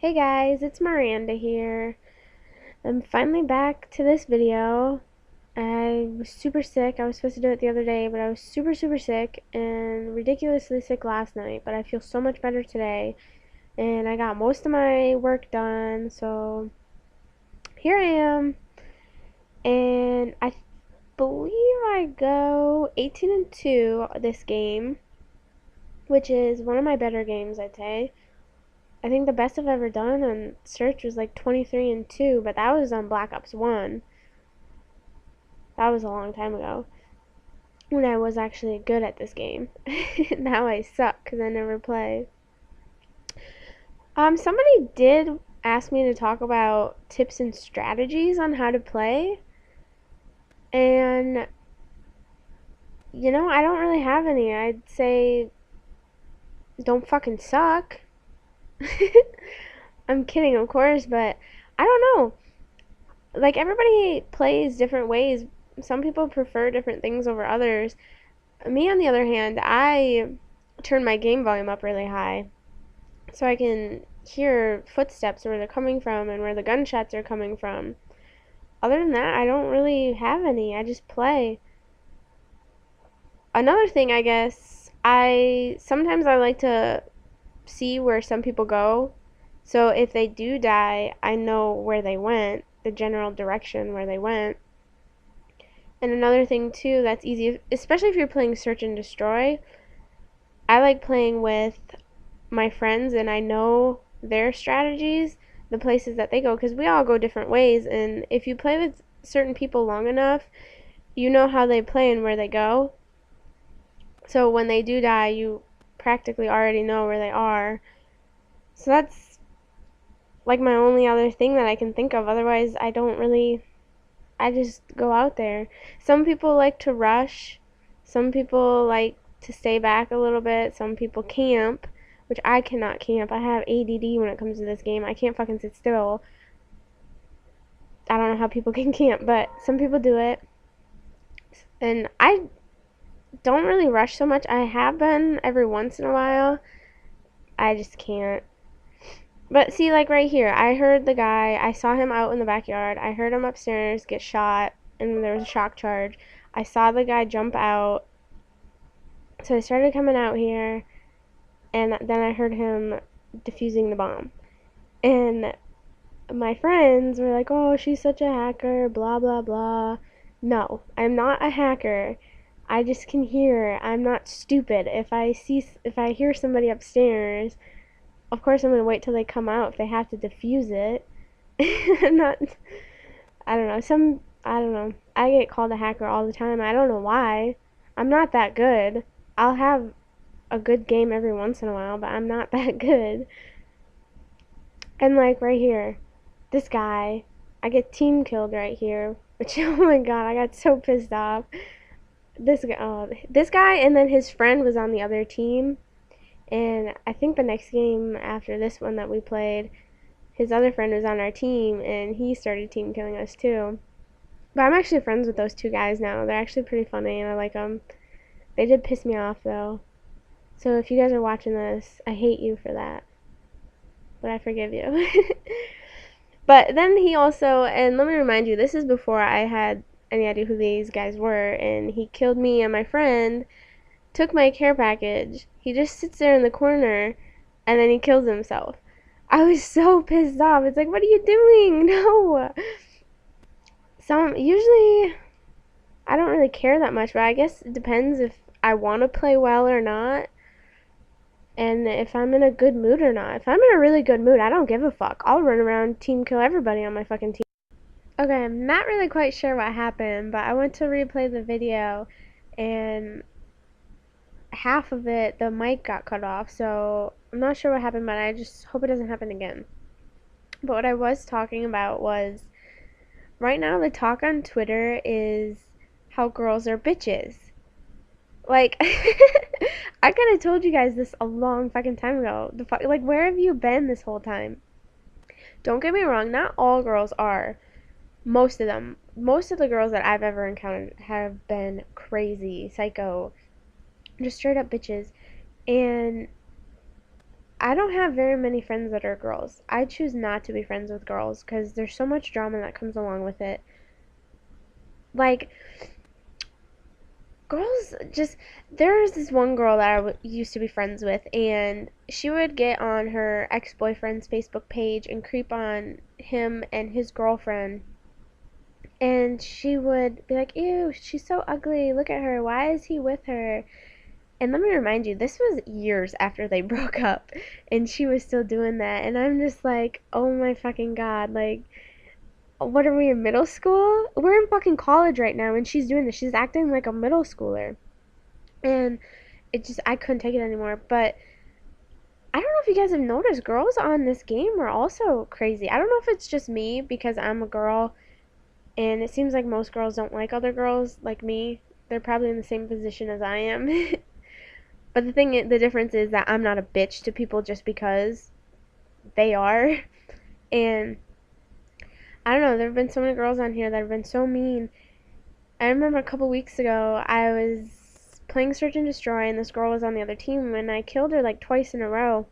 Hey guys, it's Miranda here. I'm finally back to this video. I was super sick. I was supposed to do it the other day, but I was super sick and ridiculously sick last night. But I feel so much better today, and I got most of my work done. So here I am, and I believe I go 18-2 this game, which is one of my better games, I'd say. I think the best I've ever done on search was like 23-2, but that was on Black Ops 1. That was a long time ago when I was actually good at this game. Now I suck because I never play. Somebody did ask me to talk about tips and strategies on how to play, and I don't really have any. I'd say don't fucking suck. I'm kidding, of course, but I don't know. Like, everybody plays different ways. Some people prefer different things over others. Me, on the other hand, I turn my game volume up really high so I can hear footsteps, where they're coming from and where the gunshots are coming from. Other than that, I don't really have any. I just play. Another thing, I guess, I sometimes I like to see where some people go. So if they do die, I know where they went, the general direction where they went. And another thing too that's easy, especially if you're playing search and destroy, I like playing with my friends and I know their strategies, the places that they go, because we all go different ways. And if you play with certain people long enough, you know how they play and where they go. So when they do die, you practically already know where they are. So that's like my only other thing that I can think of. Otherwise, I just go out there. Some people like to rush. Some people like to stay back a little bit. Some people camp, which I cannot camp. I have ADD when it comes to this game. I can't fucking sit still. I don't know how people can camp, but some people do it. And I don't really rush so much. I have been every once in a while. I just can't. But see, like right here, I heard the guy, I saw him out in the backyard. I heard him upstairs get shot, and there was a shock charge. I saw the guy jump out. So I started coming out here, and then I heard him defusing the bomb. And my friends were like, oh, she's such a hacker, blah, blah, blah. No, I'm not a hacker. I just can hear. I'm not stupid. If I hear somebody upstairs, of course I'm gonna wait till they come out if they have to defuse it. I'm not. I don't know. I don't know. I get called a hacker all the time. I don't know why. I'm not that good. I'll have a good game every once in a while, but I'm not that good. And like right here, this guy, I get team killed right here, which oh my god, I got so pissed off. This guy, and then his friend was on the other team, and I think the next game after this one that we played, his other friend was on our team, and he started team killing us too. But I'm actually friends with those two guys now. They're actually pretty funny, and I like them. They did piss me off though. So if you guys are watching this, I hate you for that, but I forgive you. But then he also, and let me remind you, this is before I had any idea who these guys were, and he killed me and my friend, took my care package. He just sits there in the corner, and then he kills himself. I was so pissed off. It's like, what are you doing? No. Usually, I don't really care that much, but I guess it depends if I want to play well or not, and if I'm in a good mood or not. If I'm in a really good mood, I don't give a fuck. I'll run around team kill everybody on my fucking team. Okay, I'm not really quite sure what happened, but I went to replay the video, and half of it, the mic got cut off, so I'm not sure what happened, but I just hope it doesn't happen again. But what I was talking about was, right now the talk on Twitter is how girls are bitches. Like, I could have told you guys this a long fucking time ago. Like, where have you been this whole time? Don't get me wrong, not all girls are. Most of them. Most of the girls that I've ever encountered have been crazy, psycho, just straight up bitches. And I don't have very many friends that are girls. I choose not to be friends with girls because there's so much drama that comes along with it. Like, girls just. There's this one girl that used to be friends with, and she would get on her ex boyfriend's Facebook page and creep on him and his girlfriend. And she would be like, ew, she's so ugly. Look at her. Why is he with her? And let me remind you, this was years after they broke up, and she was still doing that. And I'm just like, oh my fucking god, like, what are we in middle school? We're in fucking college right now, and she's doing this. She's acting like a middle schooler, and it just I couldn't take it anymore. But I don't know if you guys have noticed, girls on this game are also crazy. I don't know if it's just me because I'm a girl, and it seems like most girls don't like other girls like me. They're probably in the same position as I am. But the difference is that I'm not a bitch to people just because they are. And I don't know, there have been so many girls on here that have been so mean. I remember a couple weeks ago, I was playing Search and Destroy, and this girl was on the other team, and I killed her like twice in a row.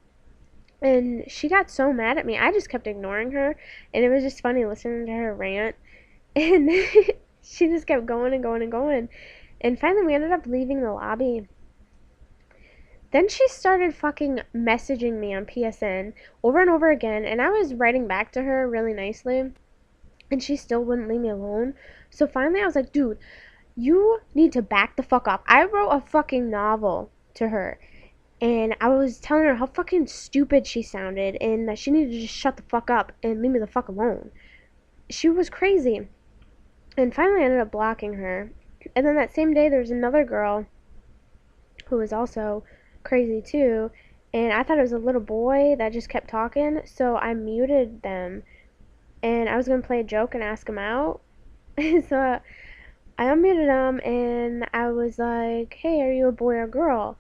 And she got so mad at me. I just kept ignoring her, and it was just funny listening to her rant. And she just kept going and going and going. And finally, we ended up leaving the lobby. Then she started fucking messaging me on PSN over and over again, and I was writing back to her really nicely, and she still wouldn't leave me alone. So finally, I was like, dude, you need to back the fuck up. I wrote a fucking novel to her, and I was telling her how fucking stupid she sounded, and that she needed to just shut the fuck up and leave me the fuck alone. She was crazy. And finally, I ended up blocking her. And then that same day, there was another girl who was also crazy too, and I thought it was a little boy that just kept talking, so I muted them, and I was gonna play a joke and ask him out. So I unmuted him, and I was like, hey, are you a boy or girl?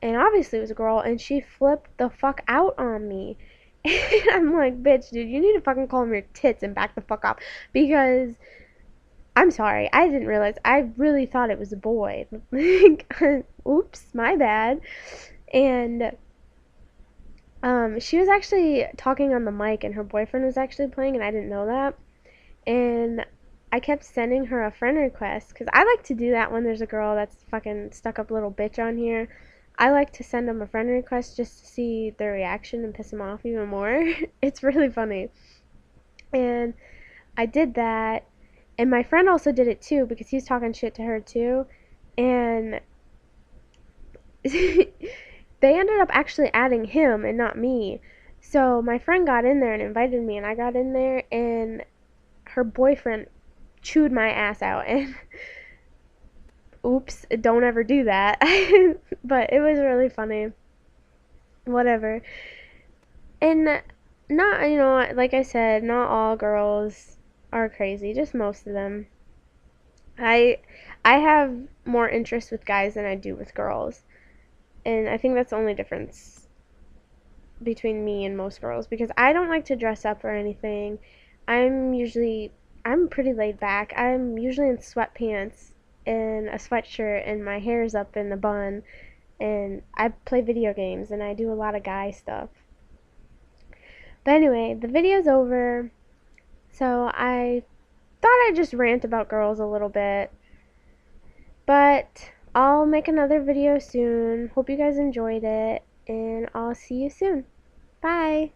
And obviously it was a girl, and she flipped the fuck out on me. And I'm like, bitch, dude, you need to fucking call them your tits and back the fuck up, because I'm sorry, I didn't realize. I really thought it was a boy. Oops, my bad. And she was actually talking on the mic, and her boyfriend was actually playing, and I didn't know that. And I kept sending her a friend request because I like to do that when there's a girl that's fucking stuck up little bitch on here. I like to send them a friend request just to see their reaction and piss them off even more. It's really funny. And I did that, and my friend also did it too because he's talking shit to her too. And they ended up actually adding him and not me. So my friend got in there and invited me, and I got in there, and her boyfriend chewed my ass out. And oops, don't ever do that. But it was really funny. Whatever. And not, like I said, not all girls are crazy, just most of them. I I have more interest with guys than I do with girls. And I think that's the only difference between me and most girls, because I don't like to dress up or anything. I'm pretty laid back. I'm usually in sweatpants and a sweatshirt, and my hair's up in a bun, and I play video games, and I do a lot of guy stuff. But anyway, the video's over. So I thought I'd just rant about girls a little bit. But I'll make another video soon. Hope you guys enjoyed it, and I'll see you soon. Bye.